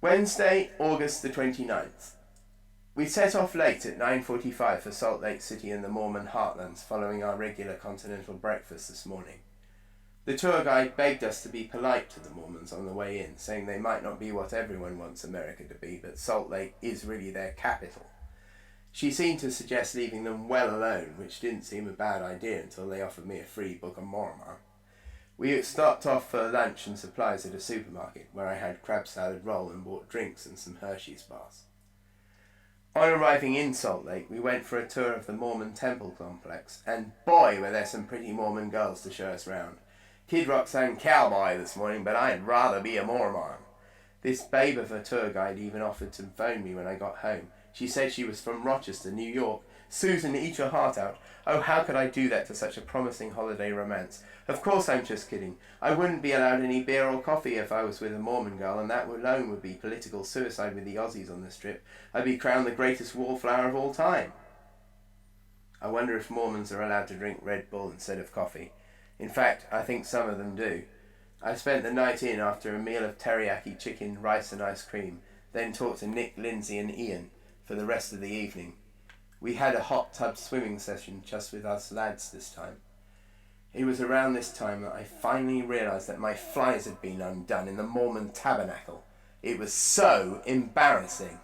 Wednesday, August the 29th. We set off late at 9:45 for Salt Lake City in the Mormon heartlands following our regular continental breakfast this morning. The tour guide begged us to be polite to the Mormons on the way in, saying they might not be what everyone wants America to be, but Salt Lake is really their capital. She seemed to suggest leaving them well alone, which didn't seem a bad idea until they offered me a free Book of Mormon. We stopped off for lunch and supplies at a supermarket, where I had crab salad roll and bought drinks and some Hershey's bars. On arriving in Salt Lake, we went for a tour of the Mormon temple complex, and boy were there some pretty Mormon girls to show us round. Kid Rock sang Cowboy this morning, but I'd rather be a Mormon. This babe of a tour guide even offered to phone me when I got home. She said she was from Rochester, New York. Susan, eat your heart out. Oh, how could I do that to such a promising holiday romance? Of course I'm just kidding. I wouldn't be allowed any beer or coffee if I was with a Mormon girl, and that alone would be political suicide with the Aussies on the strip. I'd be crowned the greatest wallflower of all time. I wonder if Mormons are allowed to drink Red Bull instead of coffee. In fact, I think some of them do. I spent the night in after a meal of teriyaki chicken, rice and ice cream, then talked to Nick, Lindsay and Ian for the rest of the evening. We had a hot tub swimming session just with us lads this time. It was around this time that I finally realised that my flies had been undone in the Mormon tabernacle. It was so embarrassing.